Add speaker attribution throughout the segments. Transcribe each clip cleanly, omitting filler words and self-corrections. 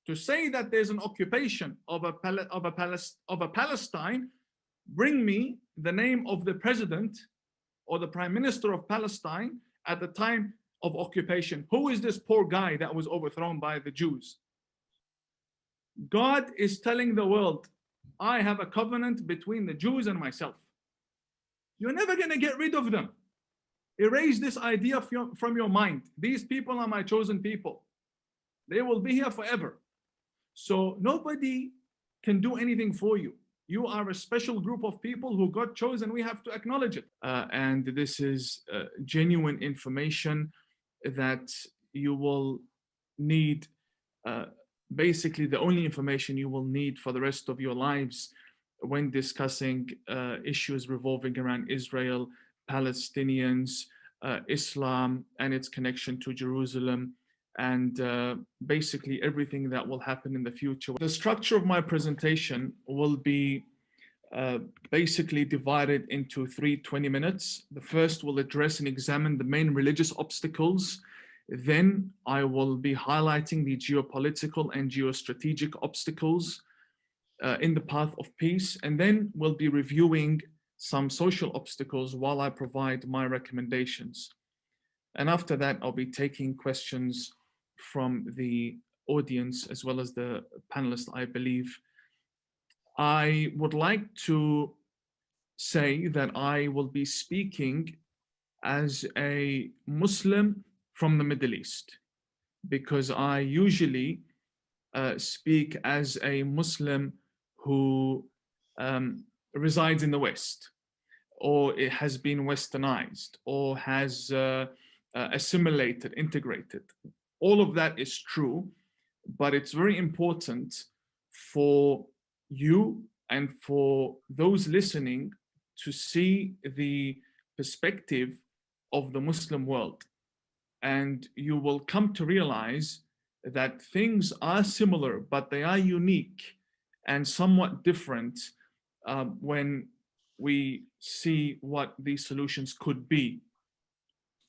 Speaker 1: To say that there's an occupation of a Palestine, bring me the name of the president or the prime minister of Palestine at the time of occupation. Who is this poor guy that was overthrown by the Jews? God is telling the world, I have a covenant between the Jews and myself. You're never going to get rid of them. Erase this idea from your mind. These people are my chosen people. They will be here forever. So nobody can do anything for you. You are a special group of people who got chosen. We have to acknowledge it. And this is genuine information that you will need. Basically, the only information you will need for the rest of your lives when discussing issues revolving around Israel, Palestinians, Islam, and its connection to Jerusalem, and basically everything that will happen in the future. The structure of my presentation will be basically divided into 20 minutes. The first will address and examine the main religious obstacles. Then I will be highlighting the geopolitical and geostrategic obstacles in the path of peace. And then we'll be reviewing some social obstacles while I provide my recommendations. And after that, I'll be taking questions from the audience as well as the panelists, I believe. I would like to say that I will be speaking as a Muslim from the Middle East, because I usually speak as a Muslim who resides in the West, or it has been westernized, or has assimilated, integrated. All of that is true, but it's very important for you and for those listening to see the perspective of the Muslim world. And you will come to realize that things are similar, but they are unique and somewhat different when we see what these solutions could be.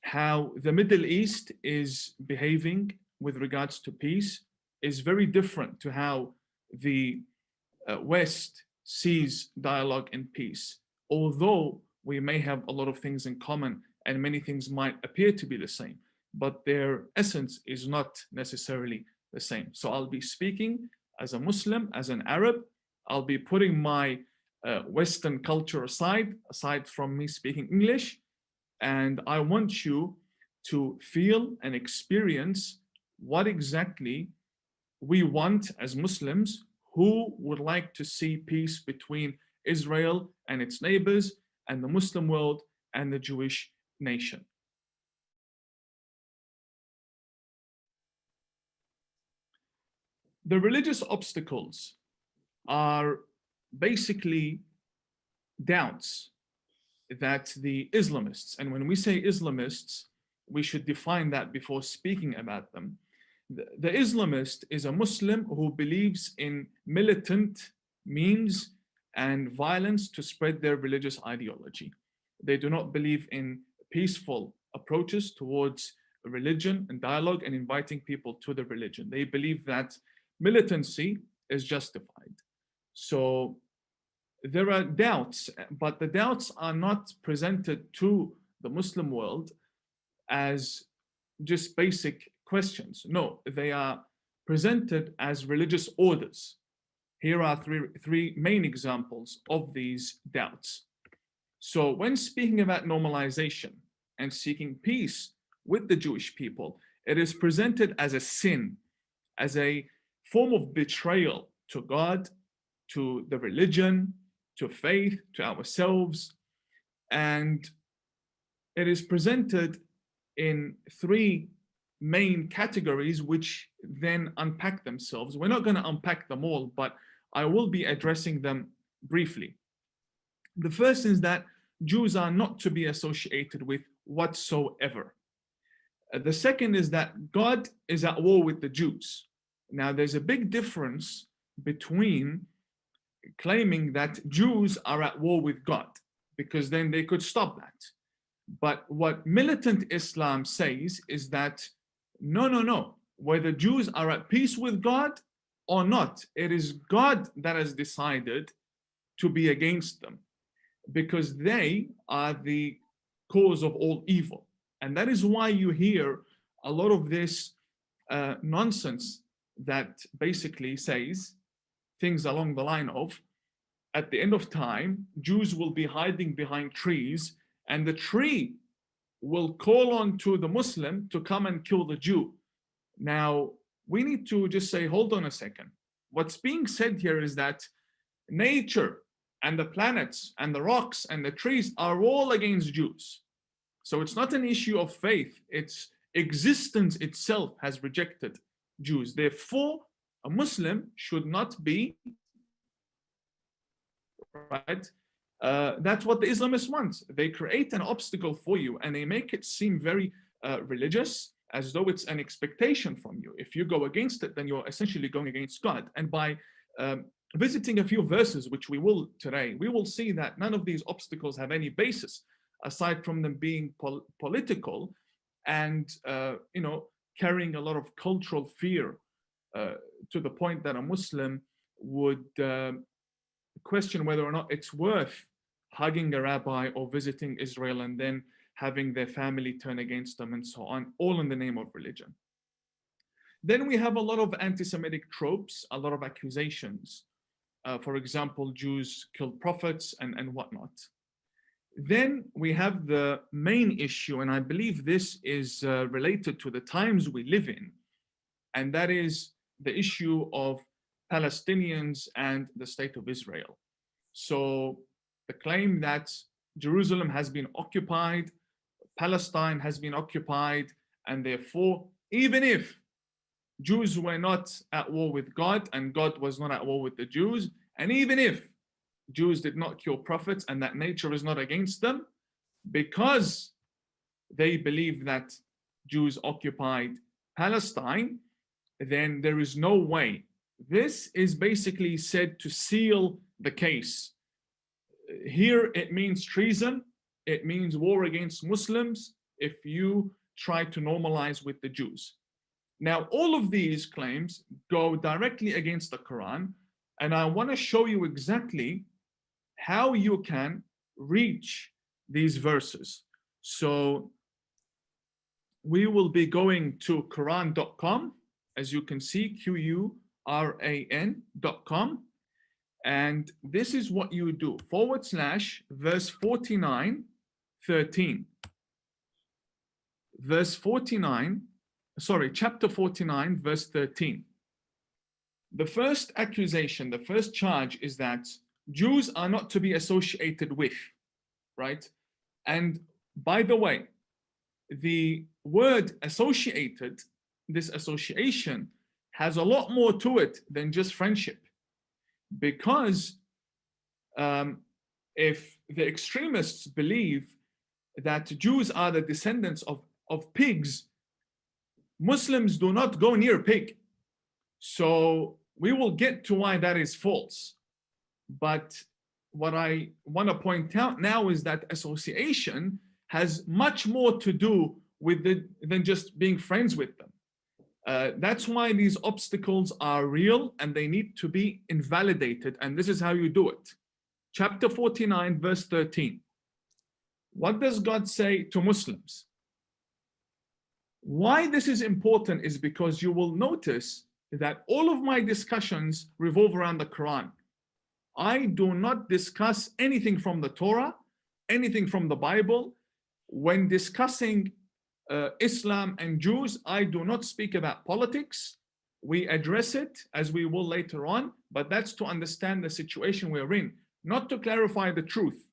Speaker 1: How the Middle East is behaving with regards to peace is very different to how the West sees dialogue and peace. Although we may have a lot of things in common and many things might appear to be the same, but their essence is not necessarily the same. So I'll be speaking as a Muslim, as an Arab. I'll be putting my Western culture aside from me speaking English. And I want you to feel and experience what exactly we want as Muslims who would like to see peace between Israel and its neighbors and the Muslim world and the Jewish nation. The religious obstacles are basically doubts that the Islamists, and when we say Islamists, we should define that before speaking about them. The Islamist is a Muslim who believes in militant means and violence to spread their religious ideology. They do not believe in peaceful approaches towards religion and dialogue and inviting people to the religion. They believe that militancy is justified. So there are doubts, but the doubts are not presented to the Muslim world as just basic questions. No, they are presented as religious orders. Here are three main examples of these doubts. So when speaking about normalization and seeking peace with the Jewish people, it is presented as a sin, as a form of betrayal to God, to the religion, to faith, to ourselves. And it is presented in three main categories, which then unpack themselves. We're not going to unpack them all, but I will be addressing them briefly. The first is that Jews are not to be associated with whatsoever. The second is that God is at war with the Jews. Now, there's a big difference between claiming that Jews are at war with God, because then they could stop that. But what militant Islam says is that, no. Whether Jews are at peace with God or not, it is God that has decided to be against them, because they are the cause of all evil. And that is why you hear a lot of this nonsense that basically says things along the line of, at the end of time, Jews will be hiding behind trees, and the tree will call on to the Muslim to come and kill the Jew. Now, we need to just say, hold on a second. What's being said here is that nature and the planets and the rocks and the trees are all against Jews. So it's not an issue of faith, it's existence itself has rejected Jews. Therefore, a Muslim should not be, right? That's what the Islamists want. They create an obstacle for you and they make it seem very religious, as though it's an expectation from you. If you go against it, then you're essentially going against God. And by visiting a few verses, which we will today, we will see that none of these obstacles have any basis aside from them being political and carrying a lot of cultural fear to the point that a Muslim would question whether or not it's worth hugging a rabbi or visiting Israel and then having their family turn against them and so on, all in the name of religion. Then we have a lot of anti-Semitic tropes, a lot of accusations. For example, Jews killed prophets and whatnot. Then we have the main issue, and I believe this is related to the times we live in, and that is the issue of Palestinians and the state of Israel. So the claim that Jerusalem has been occupied, Palestine has been occupied, and therefore, even if Jews were not at war with God and God was not at war with the Jews, and even if Jews did not kill prophets and that nature is not against them, because they believe that Jews occupied Palestine, then there is no way. This is basically said to seal the case. Here it means treason, it means war against Muslims if you try to normalize with the Jews. Now, all of these claims go directly against the Quran, and I want to show you exactly how you can reach these verses. So we will be going to Quran.com, as you can see, Quran.com. And this is what you do, /verse 49, 13. Chapter 49, verse 13. The first accusation, the first charge is that Jews are not to be associated with, right? And by the way, the word associated, this association, has a lot more to it than just friendship. Because if the extremists believe that Jews are the descendants of pigs, Muslims do not go near pig. So we will get to why that is false. But what I want to point out now is that association has much more to do with than just being friends with them. That's why these obstacles are real and they need to be invalidated. And this is how you do it. Chapter 49, verse 13. What does God say to Muslims? Why this is important is because you will notice that all of my discussions revolve around the Quran. I do not discuss anything from the Torah, anything from the Bible. When discussing Islam and Jews, I do not speak about politics. We address it as we will later on, but that's to understand the situation we're in, not to clarify the truth.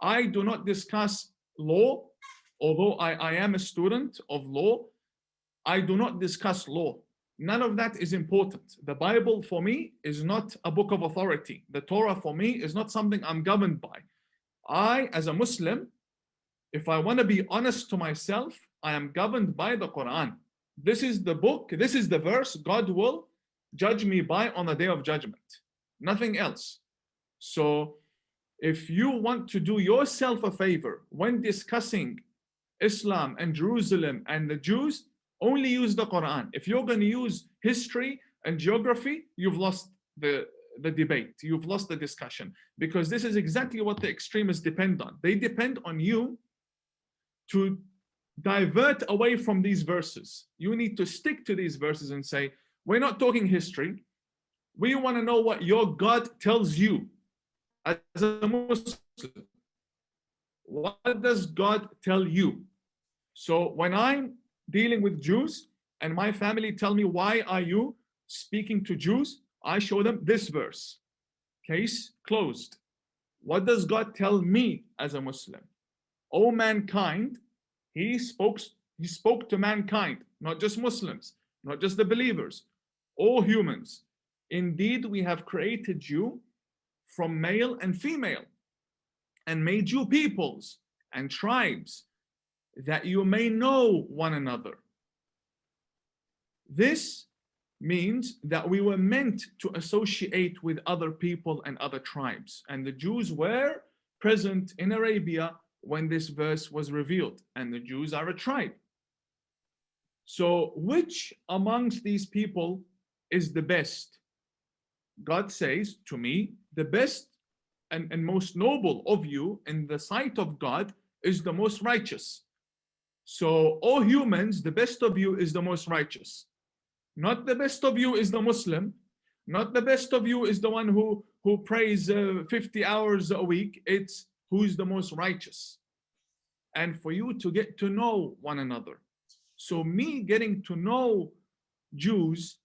Speaker 1: I do not discuss law, although I am a student of law. I do not discuss law. None of that is important. The Bible for me is not a book of authority. The Torah for me is not something I'm governed by. I, as a Muslim, if I want to be honest to myself, I am governed by the Quran. This is the book, this is the verse God will judge me by on the day of judgment. Nothing else. So if you want to do yourself a favor when discussing Islam and Jerusalem and the Jews, only use the Quran. If you're going to use history and geography, you've lost the debate. You've lost the discussion, because this is exactly what the extremists depend on. They depend on you to divert away from these verses. You need to stick to these verses and say, we're not talking history. We want to know what your God tells you as a Muslim. What does God tell you? So when I'm dealing with Jews and my family tell me, why are you speaking to Jews? I show them this verse. Case closed. What does God tell me as a Muslim? O mankind, he spoke to mankind, not just Muslims, not just the believers, all humans. Indeed, we have created you from male and female, and made you peoples and tribes, that you may know one another. This means that we were meant to associate with other people and other tribes. And the Jews were present in Arabia when this verse was revealed, and the Jews are a tribe. So which amongst these people is the best? God says to me, the best and most noble of you in the sight of God is the most righteous. So, all humans, the best of you is the most righteous. Not the best of you is the Muslim. Not the best of you is the one who prays 50 hours a week. It's who's the most righteous. And for you to get to know one another. So me getting to know Jews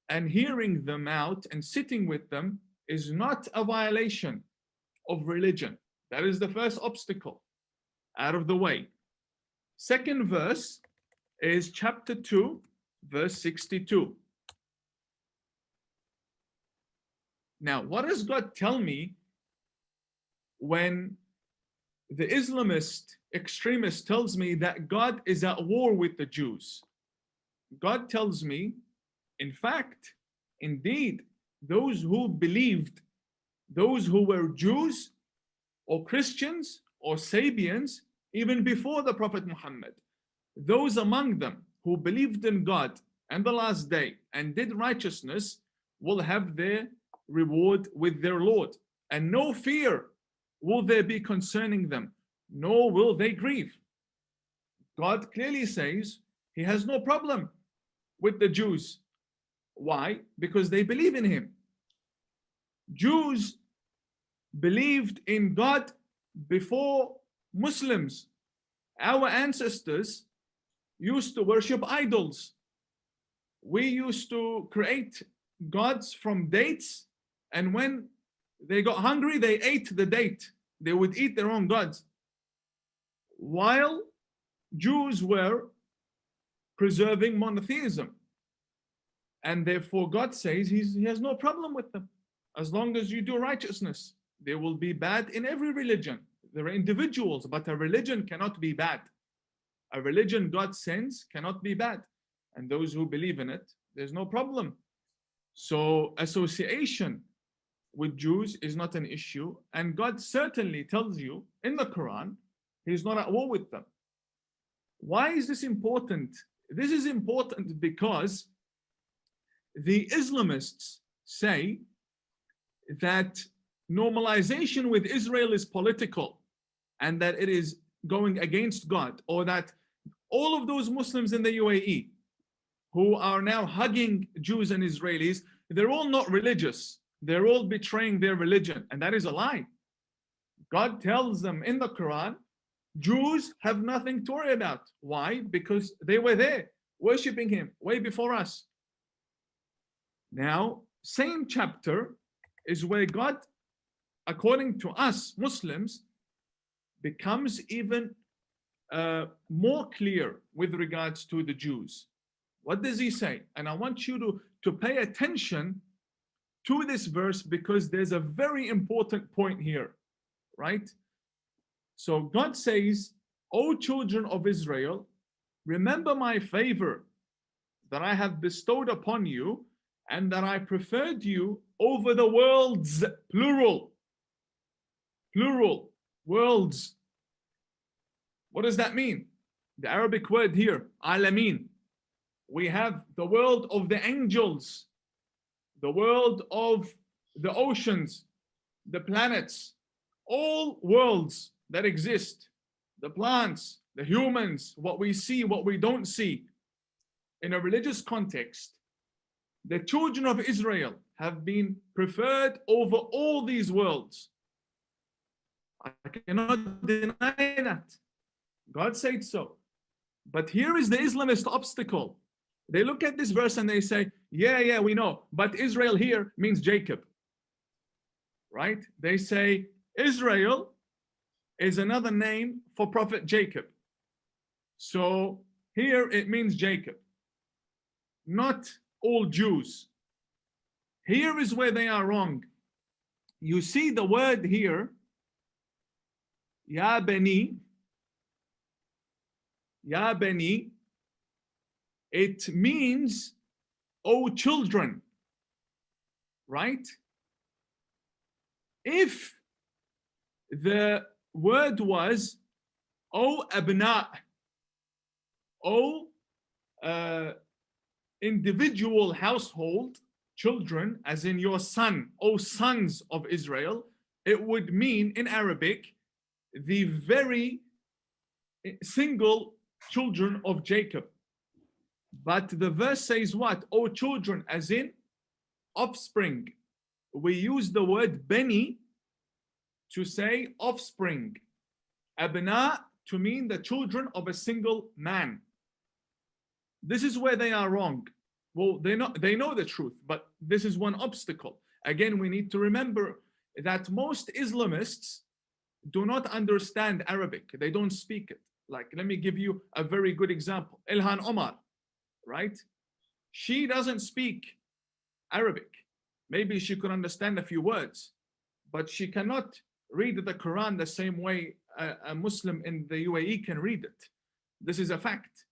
Speaker 1: and hearing them out and sitting with them is not a violation of religion. That is the first obstacle out of the way. Second verse is chapter 2, verse 62. Now, what does God tell me when the Islamist extremist tells me that God is at war with the Jews? God tells me, in fact, indeed, those who believed, those who were Jews or Christians or Sabians, even before the Prophet Muhammad, those among them who believed in God and the last day and did righteousness will have their reward with their Lord, and no fear will there be concerning them, nor will they grieve. God clearly says he has no problem with the Jews. Why? Because they believe in him. Jews believed in God before Muslims. Our ancestors used to worship idols. We used to create gods from dates, and when they got hungry, they ate the date. They would eat their own gods. While Jews were preserving monotheism. And therefore God says he has no problem with them. As long as you do righteousness, there will be bad in every religion. There are individuals, but a religion cannot be bad. A religion God sends cannot be bad. And those who believe in it, there's no problem. So association with Jews is not an issue. And God certainly tells you in the Quran, he's not at war with them. Why is this important? This is important because the Islamists say that normalization with Israel is political and that it is going against God, or that all of those Muslims in the UAE who are now hugging Jews and Israelis, they're all not religious. They're all betraying their religion, and that is a lie. God tells them in the Quran, Jews have nothing to worry about. Why? Because they were there worshiping him way before us. Now, same chapter is where God, according to us Muslims, becomes even more clear with regards to the Jews. What does he say? And I want you to pay attention to this verse because there's a very important point here, right? So God says, O children of Israel, remember my favor that I have bestowed upon you, and that I preferred you over the worlds, plural, worlds. What does that mean? The Arabic word here, alamin. We have the world of the angels, the world of the oceans, the planets, all worlds that exist, the plants, the humans, what we see, what we don't see. In a religious context, the children of Israel have been preferred over all these worlds. I cannot deny that. God said so. But here is the Islamist obstacle. They look at this verse and they say, yeah, we know, but Israel here means Jacob. Right? They say Israel is another name for Prophet Jacob. So here it means Jacob, not all Jews. Here is where they are wrong. You see the word here, Ya Bani, Ya Bani, it means, O children, right? If the word was, O Abna, O individual household, children, as in your son, O sons of Israel, it would mean in Arabic, the very single children of Jacob. But the verse says what? O children, as in offspring. We use the word Beni to say offspring. Abna to mean the children of a single man. This is where they are wrong. Well, they know the truth, but this is one obstacle. Again, we need to remember that most Islamists do not understand Arabic. They don't speak it. Like, let me give you a very good example. Ilhan Omar, right? She doesn't speak Arabic. Maybe she could understand a few words, but she cannot read the Quran the same way a Muslim in the UAE can read it. This is a fact.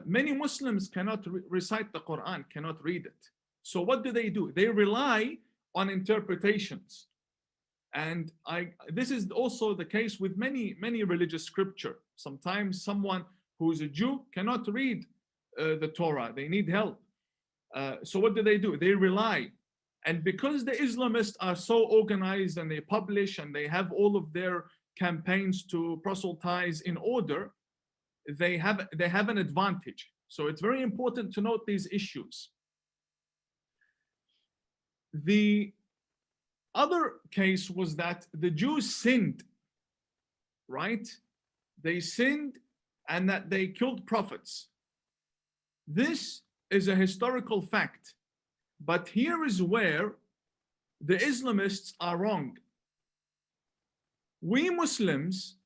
Speaker 1: Many Muslims cannot recite the Quran, cannot read it. So what do? They rely on interpretations. And this is also the case with many religious scripture. Sometimes someone who's a Jew cannot read the Torah. They need help. So what do? They rely. And because the Islamists are so organized and they publish and they have all of their campaigns to proselytize in order, they have an advantage. So it's very important to note these issues. The other case was that the Jews sinned, right? They sinned and that they killed prophets. This is a historical fact. But here is where the Islamists are wrong. We Muslims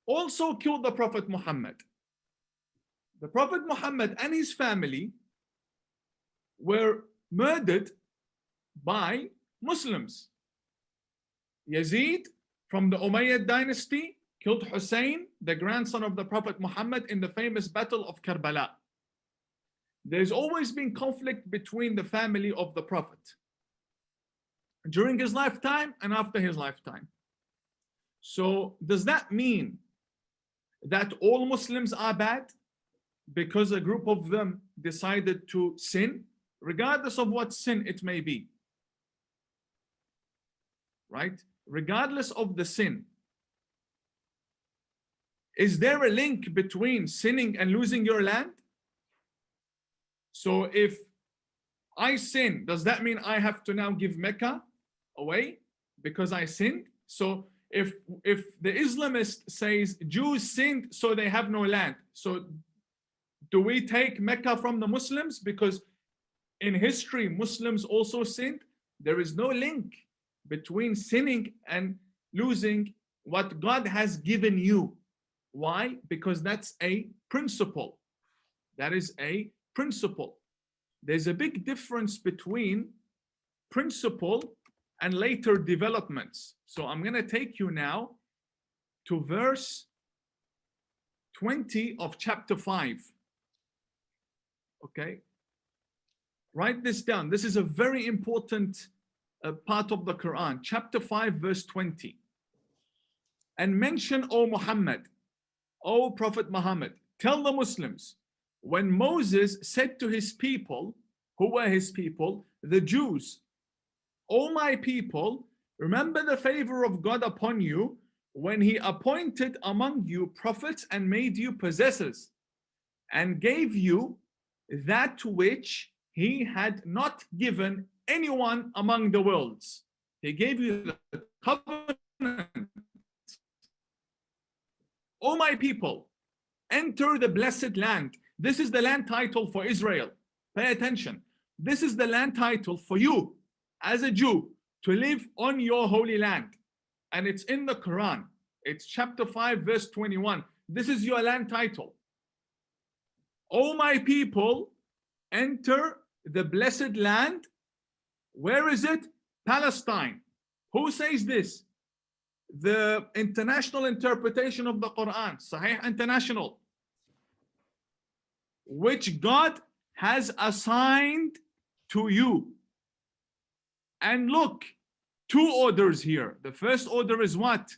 Speaker 1: also killed the Prophet Muhammad. The Prophet Muhammad and his family were murdered by Muslims. Yazid from the Umayyad dynasty killed Hussein, the grandson of the Prophet Muhammad, in the famous Battle of Karbala. There's always been conflict between the family of the Prophet during his lifetime and after his lifetime. So does that mean that all Muslims are bad because a group of them decided to sin, regardless of what sin it may be? Right? Regardless of the sin. Is there a link between sinning and losing your land? So if I sin, does that mean I have to now give Mecca away because I sinned? So if the Islamist says Jews sinned so they have no land, so do we take Mecca from the Muslims because in history Muslims also sinned? There is no link between sinning and losing what God has given you. Why? Because that's a principle. That is a principle. There's a big difference between principle and later developments. So I'm going to take you now to verse 20 of chapter 5. Okay? Write this down. This is a very important part of the Quran. Chapter 5, verse 20. And mention, O Muhammad, O Prophet Muhammad, tell the Muslims, when Moses said to his people, who were his people, the Jews, O my people, remember the favor of God upon you when he appointed among you prophets and made you possessors and gave you that which he had not given anyone among the worlds. He gave you the covenant. O my people, enter the blessed land. This is the land title for Israel. Pay attention. This is the land title for you as a Jew to live on your holy land. And it's in the Quran. It's chapter 5, verse 21. This is your land title. O my people, enter the blessed land. Where is it? Palestine. Who says this? The international interpretation of the Quran, Sahih International, which God has assigned to you. And look, two orders here. The first order is what?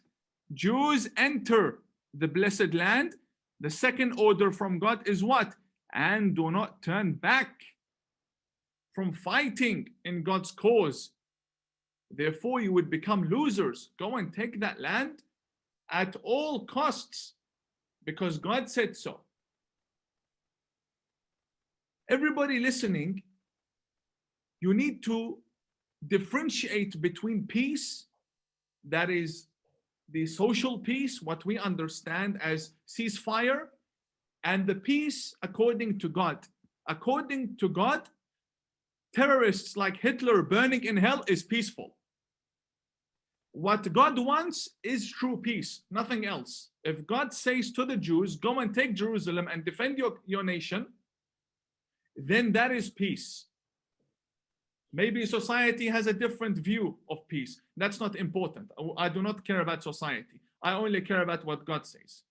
Speaker 1: Jews enter the blessed land. The second order from God is what? And do not turn back from fighting in God's cause. Therefore, you would become losers. Go and take that land at all costs because God said so. Everybody listening, you need to differentiate between peace, that is the social peace, what we understand as ceasefire, and the peace according to God. According to God, terrorists like Hitler burning in hell is peaceful. What God wants is true peace, nothing else. If God says to the Jews, go and take Jerusalem and defend your nation, then that is peace. Maybe society has a different view of peace. That's not important. I do not care about society. I only care about what God says.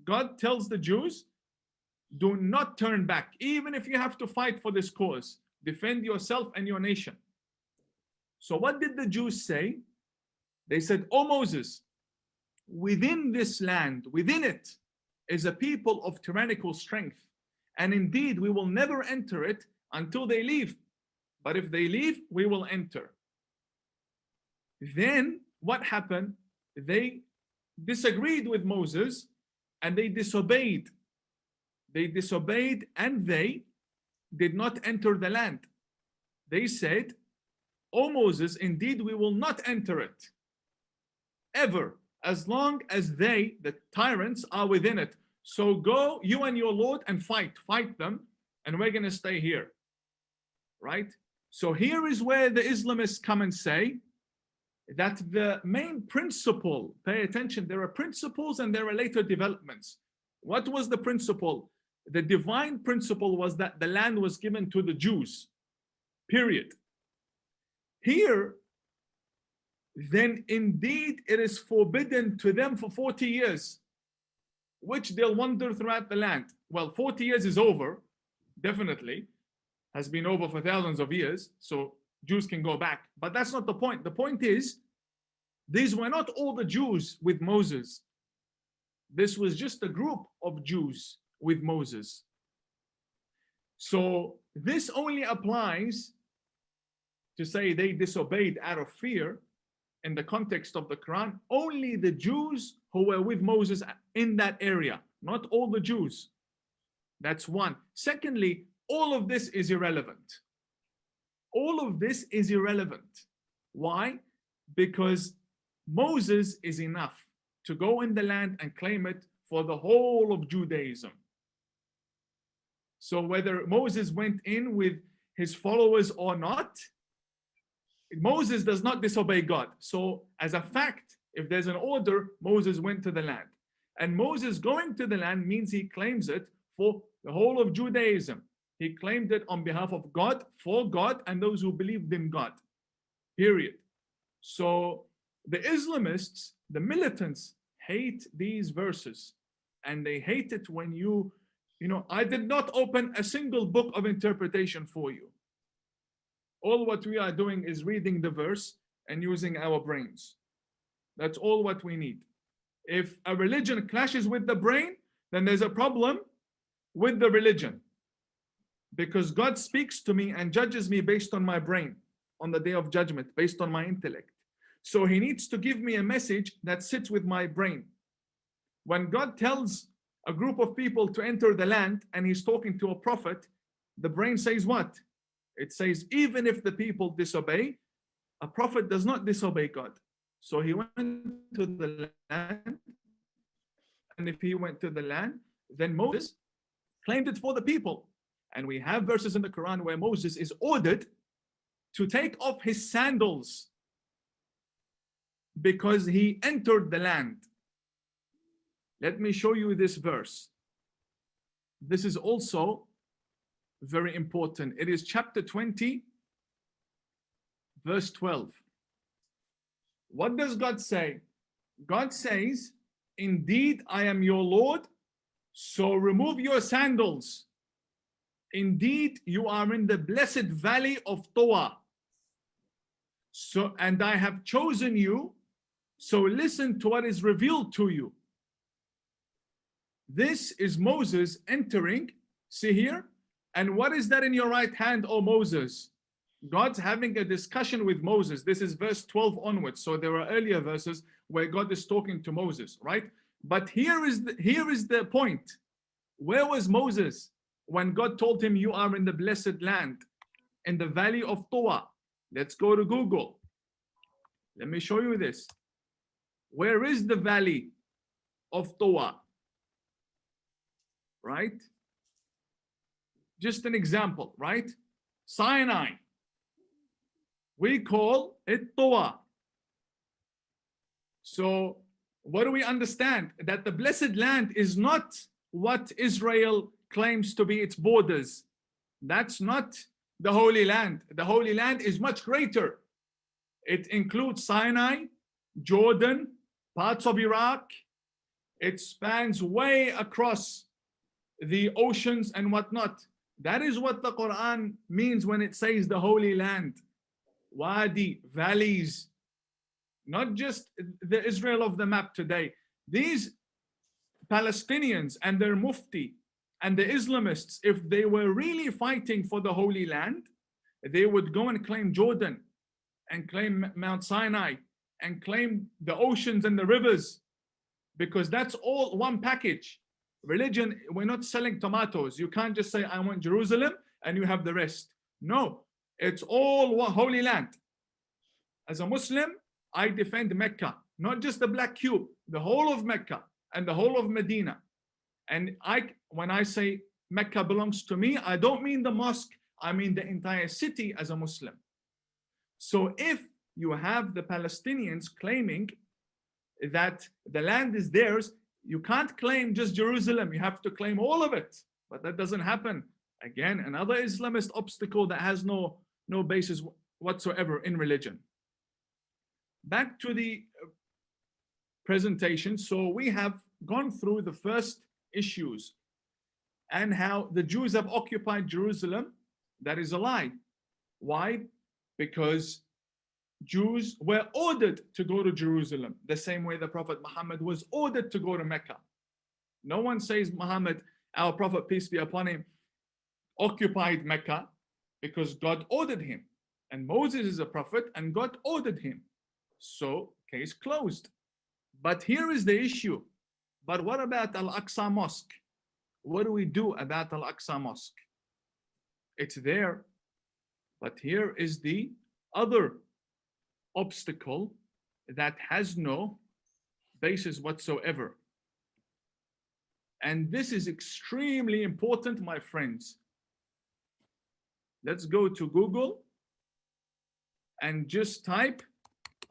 Speaker 1: God tells the Jews, do not turn back, even if you have to fight for this cause. Defend yourself and your nation. So what did the Jews say? They said, O Moses, within this land, within it, is a people of tyrannical strength. And indeed, we will never enter it until they leave. But if they leave, we will enter. Then what happened? They disagreed with Moses and they disobeyed. They disobeyed and they did not enter the land. They said, O Moses, indeed we will not enter it ever, as long as they, the tyrants, are within it. So go, you and your Lord, and fight them, and we're going to stay here. Right? So here is where the Islamists come and say that the main principle, pay attention, there are principles and there are later developments. What was the principle? The divine principle was that the land was given to the Jews, period. Here, then indeed it is forbidden to them for 40 years, which they'll wander throughout the land. Well, 40 years is over, definitely, has been over for thousands of years, so Jews can go back. But that's not the point. The point is, these were not all the Jews with Moses. This was just a group of Jews with Moses. So this only applies to say they disobeyed out of fear in the context of the Quran. Only the Jews who were with Moses in that area, not all the Jews. That's one. Secondly, all of this is irrelevant. All of this is irrelevant. Why? Because Moses is enough to go in the land and claim it for the whole of Judaism. So whether Moses went in with his followers or not, Moses does not disobey God. So as a fact, if there's an order, Moses went to the land. And Moses going to the land means he claims it for the whole of Judaism. He claimed it on behalf of God, for God, and those who believed in God. Period. So the Islamists, the militants, hate these verses. And they hate it when you know, I did not open a single book of interpretation for you. All what we are doing is reading the verse and using our brains. That's all what we need. If a religion clashes with the brain, then there's a problem with the religion. Because God speaks to me and judges me based on my brain. on the day of judgment based on my intellect. So he needs to give me a message that sits with my brain. When God tells a group of people to enter the land and he's talking to a prophet, the brain says what? It says, even if the people disobey, a prophet does not disobey God. So he went to the land, and if he went to the land, then Moses claimed it for the people. And we have verses in the Quran where Moses is ordered to take off his sandals because he entered the land. Let me show you this verse. This is also very important. It is chapter 20, verse 12. What does God say? God says, indeed, I am your Lord, so remove your sandals. Indeed, you are in the blessed valley of Toa. So, and I have chosen you, so listen to what is revealed to you. This is Moses entering, see here, and what is that in your right hand, O Moses? God's having a discussion with Moses. This is verse 12 onwards. So there are earlier verses where God is talking to Moses, right? But here is the point. Where was Moses when God told him, you are in the blessed land, in the valley of Toa? Let's go to Google. Let me show you this. Where is the valley of Toa? Right? Just an example, right? Sinai. We call it Toa. So what do we understand? That the blessed land is not what Israel claims to be its borders. That's not the Holy Land. The Holy Land is much greater. It includes Sinai, Jordan, parts of Iraq. It spans way across the oceans and whatnot. That is what the Quran means when it says the Holy Land. Wadi, valleys, not just the Israel of the map today. These Palestinians and their mufti and the Islamists, if they were really fighting for the Holy Land, they would go and claim Jordan and claim Mount Sinai and claim the oceans and the rivers, because that's all one package. Religion, we're not selling tomatoes. You can't just say, I want Jerusalem, and you have the rest. No, it's all one Holy Land. As a Muslim, I defend Mecca, not just the Black Cube, the whole of Mecca and the whole of Medina. And when I say Mecca belongs to me, I don't mean the mosque, I mean the entire city as a Muslim. So if you have the Palestinians claiming that the land is theirs, you can't claim just Jerusalem, you have to claim all of it. But that doesn't happen. Again, another Islamist obstacle that has no basis whatsoever in religion. Back to the presentation. So we have gone through the first issues and how the Jews have occupied Jerusalem. That is a lie. Why? Because Jews were ordered to go to Jerusalem, the same way the Prophet Muhammad was ordered to go to Mecca. No one says Muhammad, our Prophet, peace be upon him, occupied Mecca, because God ordered him. And Moses is a prophet and God ordered him. So, case closed. But here is the issue. But what about Al-Aqsa Mosque? What do we do about Al-Aqsa Mosque? It's there. But here is the other obstacle that has no basis whatsoever. And this is extremely important, my friends. Let's go to Google and just type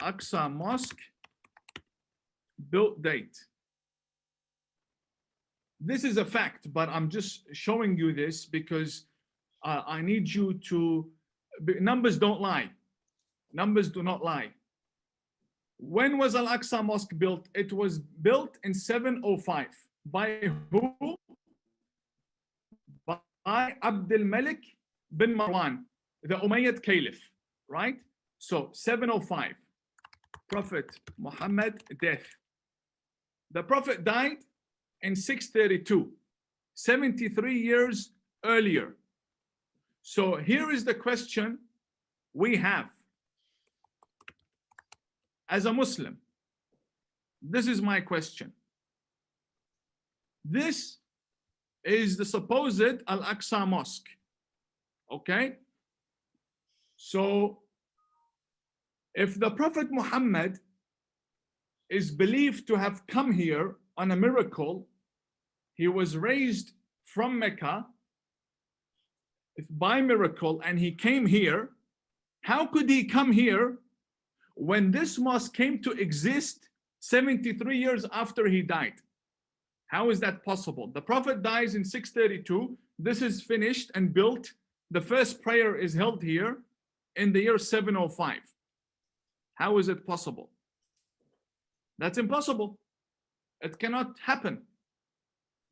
Speaker 1: Aqsa Mosque built date. This is a fact, but I'm just showing you this because I need you to, numbers don't lie. Numbers do not lie. When was Al-Aqsa Mosque built? It was built in 705. By who? By Abdul Malik bin Marwan, the Umayyad Caliph, right? So 705, Prophet Muhammad death. The Prophet died in 632, 73 years earlier. So here is the question we have. as a Muslim, this is my question. This is the supposed Al-Aqsa Mosque. Okay? So, if the Prophet Muhammad is believed to have come here on a miracle, he was raised from Mecca by miracle and he came here, how could he come here when this mosque came to exist 73 years after he died? How is that possible? The Prophet dies in 632. This is finished and built. The first prayer is held here in the year 705. How is it possible? That's impossible. It cannot happen.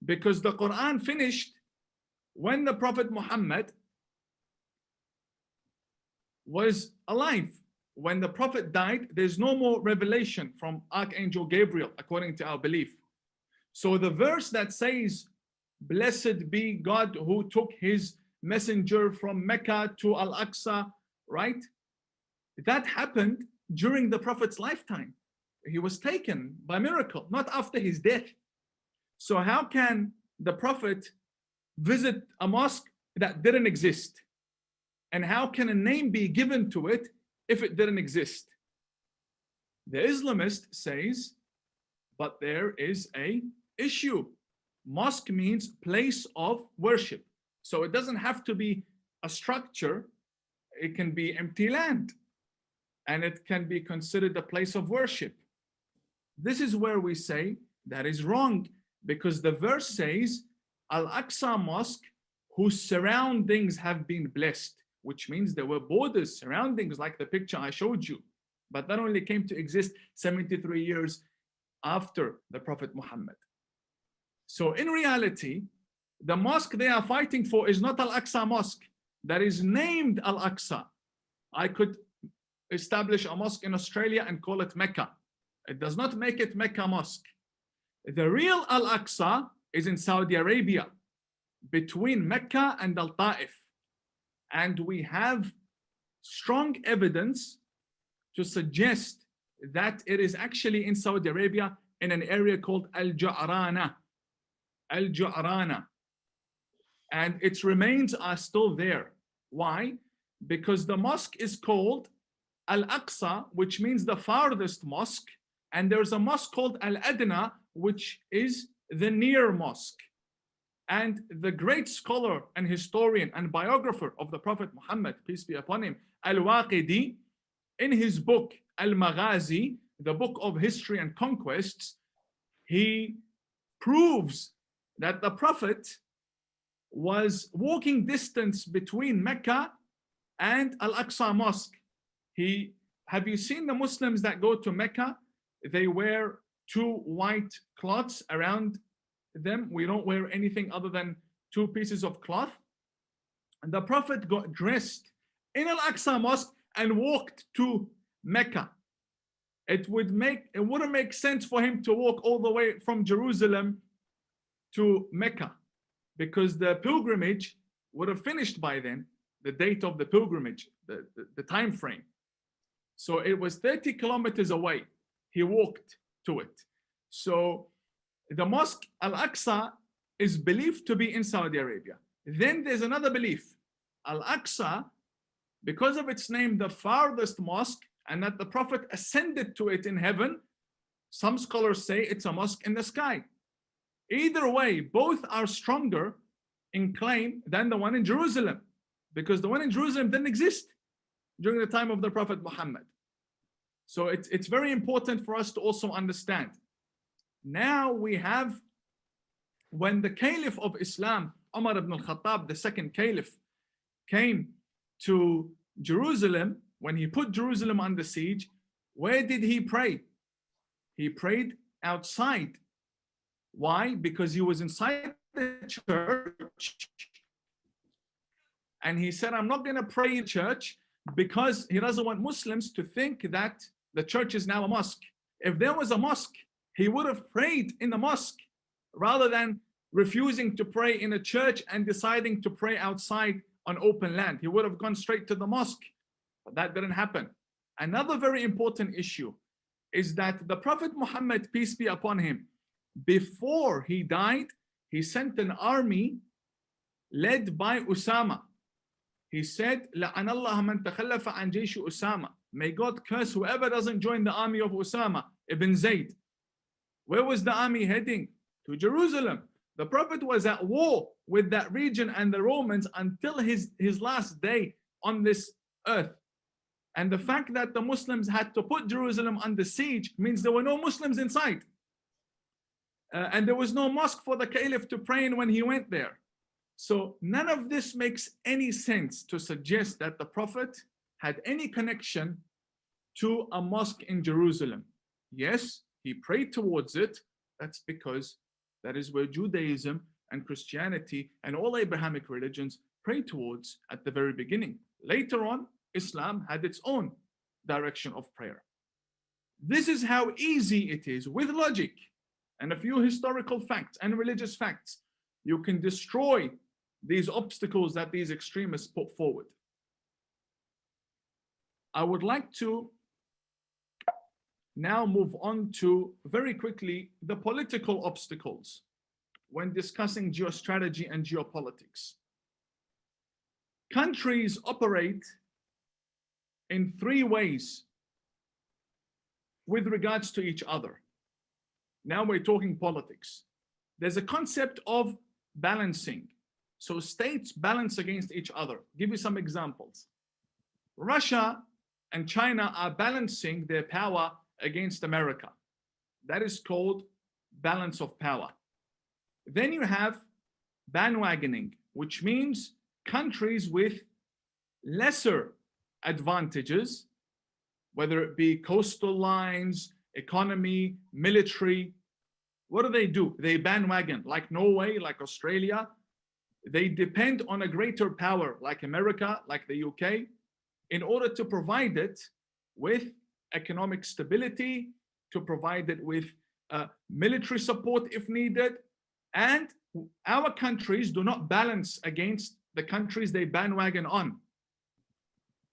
Speaker 1: Because the Quran finished when the Prophet Muhammad was alive. When the Prophet died, there's no more revelation from Archangel Gabriel, according to our belief. So the verse that says, blessed be God who took his messenger from Mecca to Al-Aqsa, right? That happened during the Prophet's lifetime. He was taken by miracle, not after his death. So how can the Prophet visit a mosque that didn't exist? And how can a name be given to it if it didn't exist? The Islamist says, but there is a issue. Mosque means place of worship. So it doesn't have to be a structure. It can be empty land. And it can be considered a place of worship. This is where we say that is wrong, because the verse says, Al-Aqsa Mosque, whose surroundings have been blessed, which means there were borders, surroundings, like the picture I showed you. But that only came to exist 73 years after the Prophet Muhammad. So in reality, the mosque they are fighting for is not Al-Aqsa Mosque, that is named Al-Aqsa. I could establish a mosque in Australia and call it Mecca. It does not make it Mecca Mosque. The real Al-Aqsa is in Saudi Arabia, between Mecca and Al-Ta'if. And we have strong evidence to suggest that it is actually in Saudi Arabia in an area called Al-Ja'rana. Al-Ja'rana. And its remains are still there. Why? Because the mosque is called Al-Aqsa, which means the farthest mosque. And there's a mosque called Al-Adna, which is the near mosque. And the great scholar and historian and biographer of the Prophet Muhammad, peace be upon him, Al-Waqidi, in his book Al-Maghazi, the book of history and conquests, he proves that the Prophet was walking distance between Mecca and Al-Aqsa Mosque. Have you seen the Muslims that go to Mecca? They wear two white cloths around them. We don't wear anything other than two pieces of cloth. And the Prophet got dressed in Al-Aqsa Mosque and walked to Mecca. It wouldn't make sense for him to walk all the way from Jerusalem to Mecca, because the pilgrimage would have finished by then, the date of the pilgrimage, the time frame. So it was 30 kilometers away. He walked to it. So the mosque Al-Aqsa is believed to be in Saudi Arabia. Then there's another belief. Al-Aqsa, because of its name, the farthest mosque, and that the Prophet ascended to it in heaven, some scholars say it's a mosque in the sky. Either way, both are stronger in claim than the one in Jerusalem, because the one in Jerusalem didn't exist during the time of the Prophet Muhammad. So it's very important for us to also understand. Now we have, when the Caliph of Islam, Umar ibn al-Khattab, the second Caliph, came to Jerusalem, when he put Jerusalem under siege, where did he pray? He prayed outside. Why? Because he was inside the church and he said, I'm not going to pray in church, because he doesn't want Muslims to think that the church is now a mosque. If there was a mosque, he would have prayed in the mosque rather than refusing to pray in a church and deciding to pray outside on open land. He would have gone straight to the mosque, but that didn't happen. Another very important issue, is that the Prophet Muhammad, peace be upon him, before he died, he sent an army led by Usama. He said, لَعَنَ اللَّهَ مَنْ تَخَلَّفَ عَنْ جَيْشِ Usama. May God curse whoever doesn't join the army of Usama ibn Zayd. Where was the army heading? To Jerusalem. The Prophet was at war with that region and the Romans until his last day on this earth. And the fact that the Muslims had to put Jerusalem under siege means there were no Muslims inside. And there was no mosque for the Caliph to pray in when he went there. So none of this makes any sense to suggest that the Prophet had any connection to a mosque in Jerusalem. Yes, he prayed towards it. That's because that is where Judaism and Christianity and all Abrahamic religions pray towards at the very beginning. Later on, Islam had its own direction of prayer. This is how easy it is, with logic and a few historical facts and religious facts, you can destroy these obstacles that these extremists put forward. I would like to now move on to, very quickly, the political obstacles when discussing geostrategy and geopolitics. Countries operate in three ways with regards to each other. Now we're talking politics. There's a concept of balancing. So states balance against each other. Give you some examples. Russia and China are balancing their power against America. That is called balance of power. Then you have bandwagoning, which means countries with lesser advantages, whether it be coastal lines, economy, military. What do? They bandwagon, like Norway, like Australia. They depend on a greater power, like America, like the UK, in order to provide it with economic stability, to provide it with military support if needed. And our countries do not balance against the countries they bandwagon on.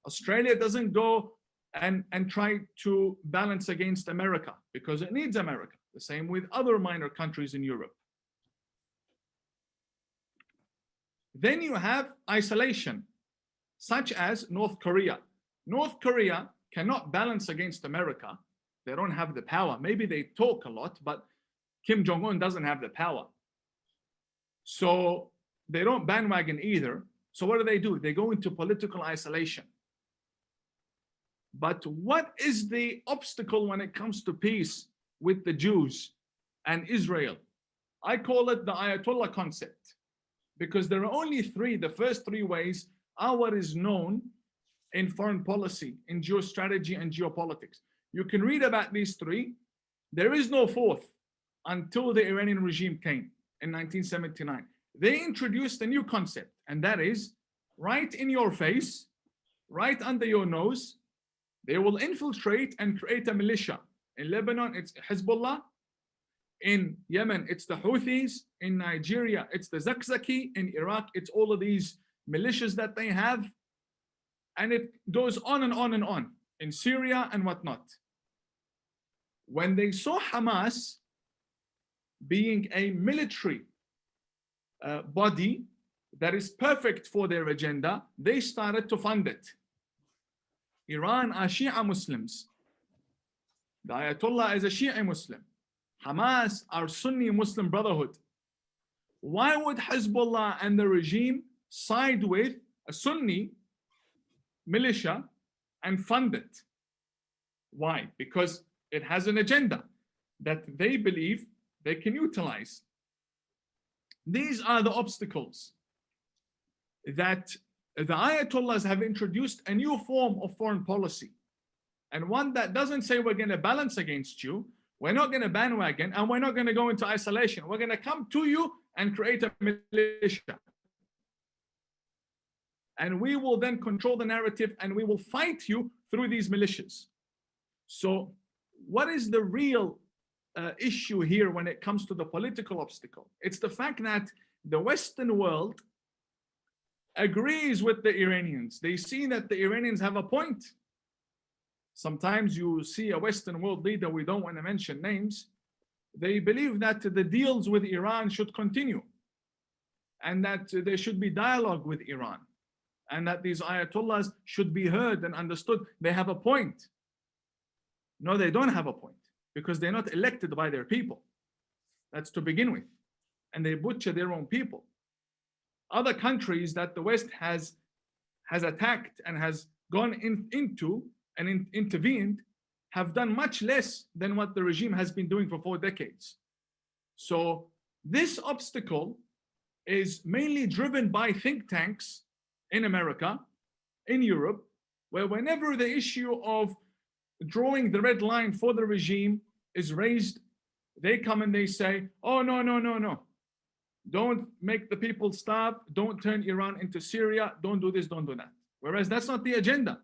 Speaker 1: Australia doesn't go and try to balance against America because it needs America. The same with other minor countries in Europe. Then you have isolation, such as North Korea. North Korea cannot balance against America. They don't have the power. Maybe they talk a lot, but Kim Jong-un doesn't have the power. So they don't bandwagon either. So what do? They go into political isolation. But what is the obstacle when it comes to peace with the Jews and Israel? I call it the Ayatollah concept, because there are only three. The first three ways are what is known in foreign policy, in geostrategy and geopolitics. You can read about these three. There is no fourth until the Iranian regime came in 1979. They introduced a new concept, and that is right in your face, right under your nose. They will infiltrate and create a militia. In Lebanon, it's Hezbollah. In Yemen, it's the Houthis. In Nigeria, it's the Zakzaki. In Iraq, it's all of these militias that they have. And it goes on and on and on. In Syria and whatnot. When they saw Hamas being a military body that is perfect for their agenda, they started to fund it. Iran are Shia Muslims. The Ayatollah is a Shia Muslim. Hamas are Sunni Muslim Brotherhood. Why would Hezbollah and the regime side with a Sunni militia and fund it? Why? Because it has an agenda that they believe they can utilize. These are the obstacles that the Ayatollahs have introduced, a new form of foreign policy, and one that doesn't say we're going to balance against you, we're not going to bandwagon, and we're not going to go into isolation. We're going to come to you and create a militia. And we will then control the narrative, and we will fight you through these militias. So what is the real issue here when it comes to the political obstacle? It's the fact that the Western world agrees with the Iranians. They see that the Iranians have a point. Sometimes you see a Western world leader, we don't want to mention names, they believe that the deals with Iran should continue and that there should be dialogue with Iran and that these ayatollahs should be heard and understood. They have a point. No, they don't have a point because they're not elected by their people. That's to begin with. And they butcher their own people. Other countries that the West has attacked and has gone into and intervened have done much less than what the regime has been doing for 4 decades. So this obstacle is mainly driven by think tanks in America, in Europe, where whenever the issue of drawing the red line for the regime is raised, they come and they say, oh, no, no, no, no. Don't make the people starve. Don't turn Iran into Syria. Don't do this, don't do that. Whereas that's not the agenda.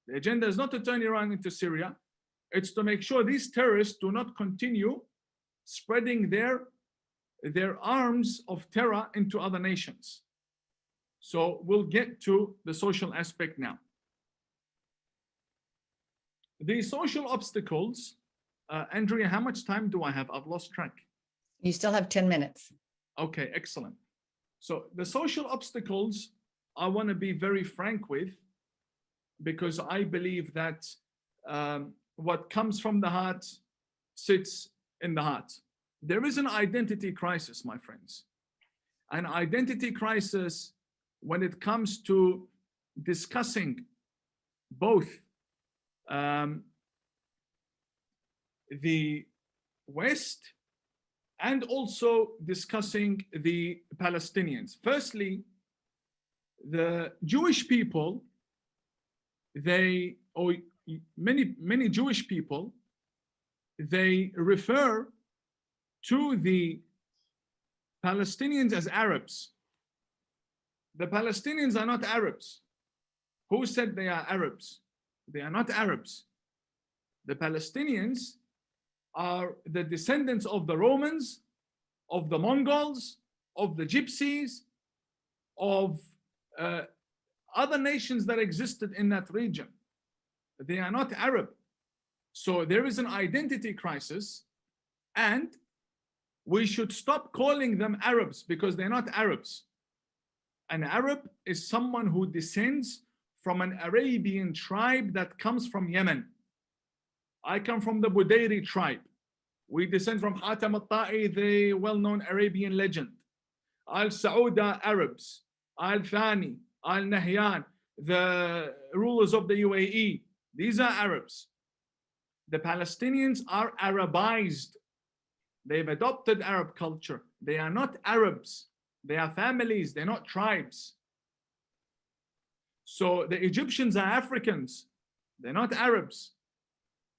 Speaker 1: The agenda is not to turn Iran into Syria. It's to make sure these terrorists do not continue spreading their arms of terror into other nations. So we'll get to the social aspect now. The social obstacles, Andrea, how much time do I have? I've lost track.
Speaker 2: You still have 10 minutes.
Speaker 1: Okay, excellent. So the social obstacles, I want to be very frank with, because I believe that what comes from the heart sits in the heart. There is an identity crisis, my friends. An identity crisis when it comes to discussing both the West and also discussing the Palestinians. Firstly, the Jewish people, many Jewish people, they refer to the Palestinians as Arabs. The Palestinians are not Arabs. Who said they are Arabs? They are not Arabs. The Palestinians are the descendants of the Romans, of the Mongols, of the Gypsies, of other nations that existed in that region. They are not Arab. So there is an identity crisis, and we should stop calling them Arabs because they're not Arabs. An Arab is someone who descends from an Arabian tribe that comes from Yemen. I come from the Budayri tribe. We descend from Hatam al-Ta'i, the well-known Arabian legend. Al-Sauda Arabs, Al-Thani, Al-Nahyan, the rulers of the UAE. These are Arabs. The Palestinians are Arabized. They've adopted Arab culture. They are not Arabs. They are families. They're not tribes. So the Egyptians are Africans. They're not Arabs.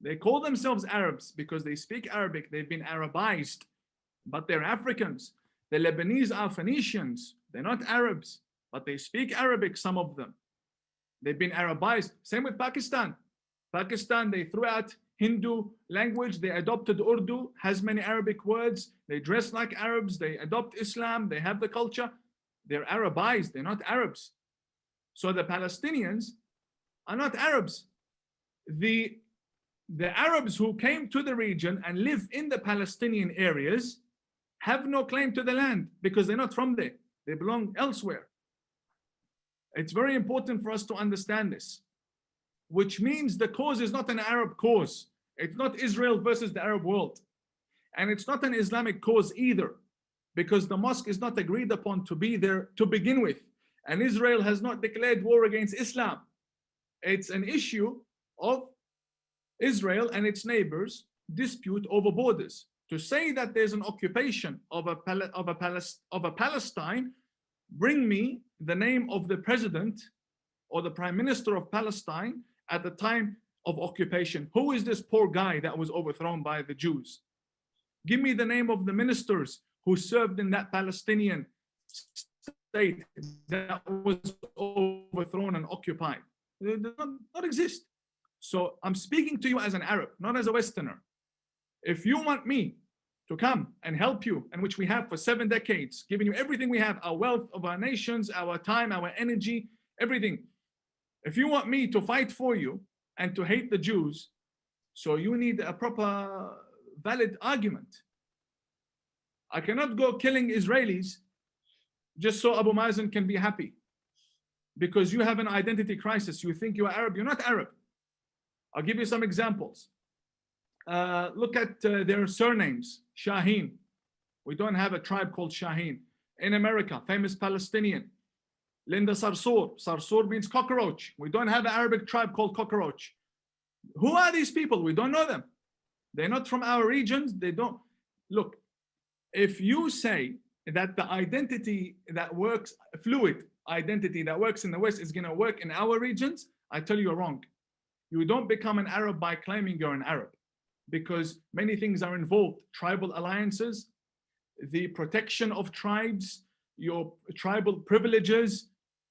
Speaker 1: They call themselves Arabs because they speak Arabic. They've been Arabized, but they're Africans. The Lebanese are Phoenicians. They're not Arabs, but they speak Arabic, some of them. They've been Arabized. Same with Pakistan. Pakistan, they threw out Hindu language. They adopted Urdu, has many Arabic words. They dress like Arabs. They adopt Islam. They have the culture. They're Arabized. They're not Arabs. So the Palestinians are not Arabs. The Arabs who came to the region and live in the Palestinian areas have no claim to the land because they're not from there. They belong elsewhere. It's very important for us to understand this, which means the cause is not an Arab cause. It's not Israel versus the Arab world. And it's not an Islamic cause either, because the mosque is not agreed upon to be there to begin with. And Israel has not declared war against Islam. It's an issue of Israel and its neighbors dispute over borders. To say that there's an occupation of a Palestine, bring me the name of the president or the prime minister of Palestine at the time of occupation. Who is this poor guy that was overthrown by the Jews? Give me the name of the ministers who served in that Palestinian state that was overthrown and occupied. They do not exist. So I'm speaking to you as an Arab, not as a Westerner. If you want me to come and help you, and which we have for 7 decades, giving you everything we have, our wealth of our nations, our time, our energy, everything. If you want me to fight for you, and to hate the Jews. So you need a proper, valid argument. I cannot go killing Israelis just so Abu Mazen can be happy. Because you have an identity crisis. You think you are Arab. You're not Arab. I'll give you some examples. Look at their surnames. Shaheen. We don't have a tribe called Shaheen. In America, famous Palestinian. Linda Sarsour. Sarsour means cockroach. We don't have an Arabic tribe called cockroach. Who are these people? We don't know them. They're not from our regions. They don't. Look, if you say that the identity that works, fluid identity that works in the West is going to work in our regions, I tell you you're wrong. You don't become an Arab by claiming you're an Arab, because many things are involved. Tribal alliances, the protection of tribes, your tribal privileges.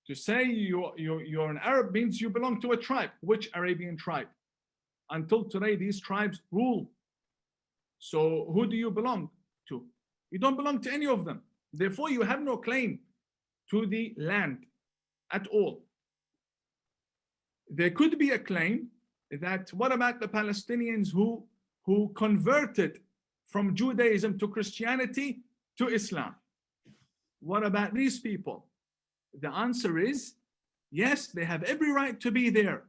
Speaker 1: To say you're an Arab means you belong to a tribe. Which Arabian tribe? Until today, these tribes rule. So who do you belong to? You don't belong to any of them. Therefore, you have no claim to the land at all. There could be a claim that what about the Palestinians who converted from Judaism to Christianity to Islam? What about these people? The answer is yes, they have every right to be there.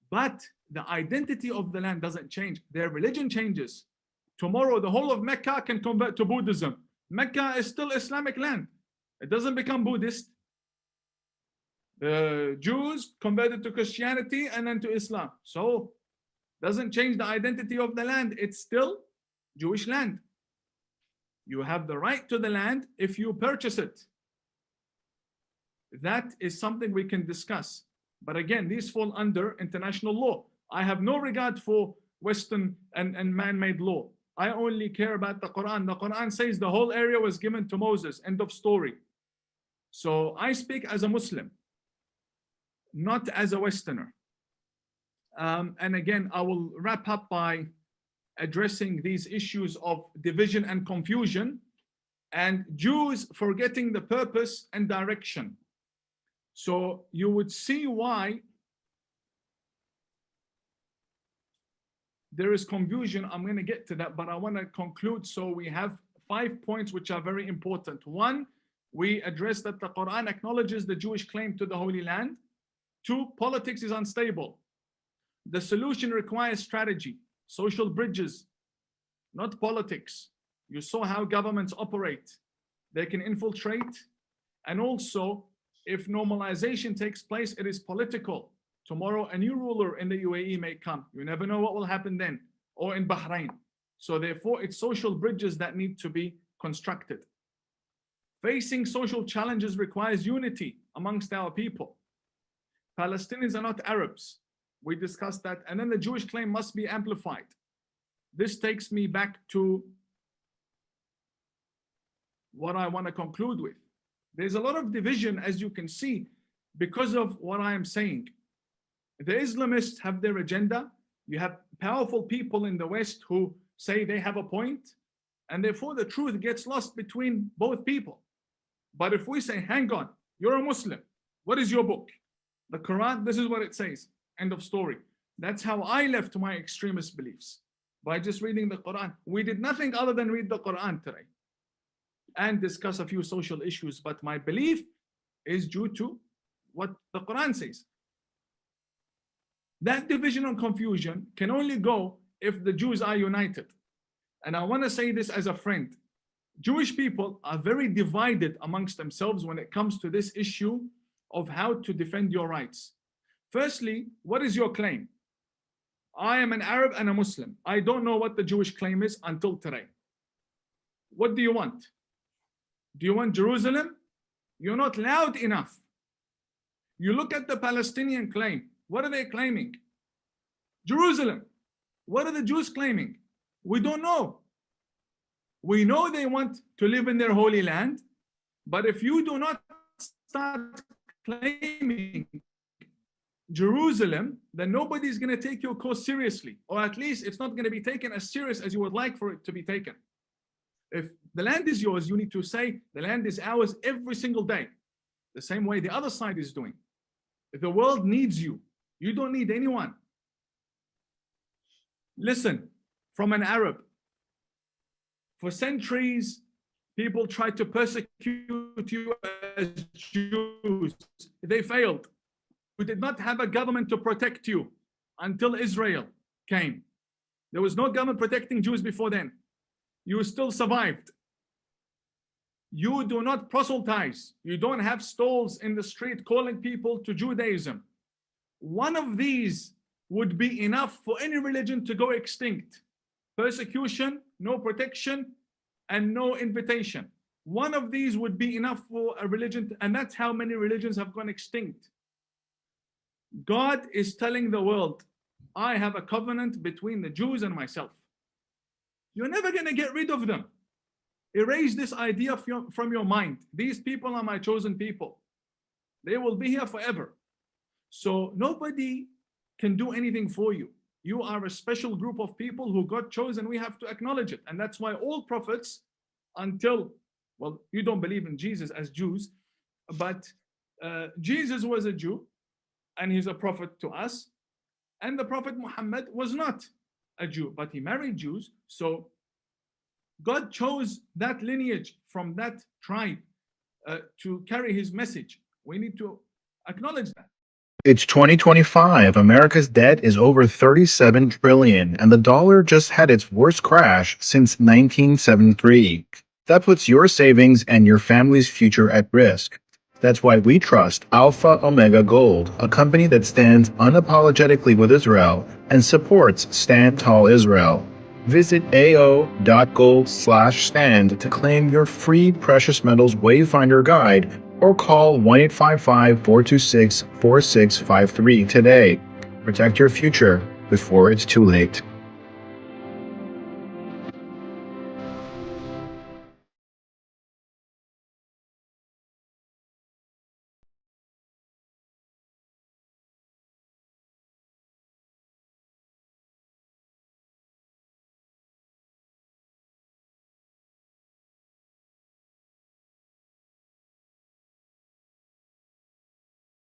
Speaker 1: But the identity of the land doesn't change. Their religion changes. Tomorrow, the whole of Mecca can convert to Buddhism. Mecca is still Islamic land. It doesn't become Buddhist. The Jews converted to Christianity and then to Islam. So, doesn't change the identity of the land. It's still Jewish land. You have the right to the land if you purchase it. That is something we can discuss. But again, these fall under international law. I have no regard for Western and man-made law. I only care about the Quran. The Quran says the whole area was given to Moses. End of story. So I speak as a Muslim, not as a Westerner. And again, I will wrap up by addressing these issues of division and confusion and Jews forgetting the purpose and direction. So you would see why there is confusion. I'm going to get to that, but I want to conclude. So we have 5 points which are very important. 1, we address that the Quran acknowledges the Jewish claim to the Holy Land. 2, politics is unstable. The solution requires strategy, social bridges, not politics. You saw how governments operate. They can infiltrate. And also, if normalization takes place, it is political. Tomorrow, a new ruler in the UAE may come. You never know what will happen then, or in Bahrain. So therefore, it's social bridges that need to be constructed. Facing social challenges requires unity amongst our people. Palestinians are not Arabs. We discussed that. And then the Jewish claim must be amplified. This takes me back to what I want to conclude with. There's a lot of division, as you can see, because of what I am saying. The Islamists have their agenda. You have powerful people in the West who say they have a point, and therefore the truth gets lost between both people. But if we say, hang on, you're a Muslim, what is your book? The Quran, this is what it says. End of story. That's how I left my extremist beliefs, by just reading the Quran. We did nothing other than read the Quran today and discuss a few social issues, but my belief is due to what the Quran says. That division and confusion can only go if the Jews are united. And I want to say this as a friend. Jewish people are very divided amongst themselves when it comes to this issue of how to defend your rights. Firstly, what is your claim? I am an Arab and a Muslim. I don't know what the Jewish claim is until today. What do you want? Do you want Jerusalem? You're not loud enough. You look at the Palestinian claim. What are they claiming? Jerusalem. What are the Jews claiming? We don't know. We know they want to live in their holy land, but if you do not start claiming Jerusalem, then nobody's going to take your cause seriously, or at least it's not going to be taken as serious as you would like for it to be taken. If the land is yours, you need to say the land is ours every single day, the same way the other side is doing. The world needs you. You don't need anyone. Listen, from an Arab, for centuries, people tried to persecute you as Jews. They failed. You did not have a government to protect you until Israel came. There was no government protecting Jews before then. You still survived. You do not proselytize. You don't have stalls in the street calling people to Judaism. One of these would be enough for any religion to go extinct. Persecution, no protection, and no invitation. One of these would be enough for a religion, and that's how many religions have gone extinct. God is telling the world, I have a covenant between the Jews and myself. You're never going to get rid of them. Erase this idea from your mind. These people are my chosen people. They will be here forever. So nobody can do anything for you. You are a special group of people who got chosen. We have to acknowledge it. And that's why all prophets, until, well, you don't believe in Jesus as Jews, but Jesus was a Jew and he's a prophet to us. And the Prophet Muhammad was not a Jew, but he married Jews. So God chose that lineage from that tribe to carry his message. We need to acknowledge that.
Speaker 3: It's 2025. America's debt is over $37 trillion, and the dollar just had its worst crash since 1973. That puts your savings and your family's future at risk. That's why we trust Alpha Omega Gold, a company that stands unapologetically with Israel and supports Stand Tall Israel. Visit ao.gold/stand to claim your free precious metals wayfinder guide or call 1-855-426-4653 today. Protect your future before it's too late.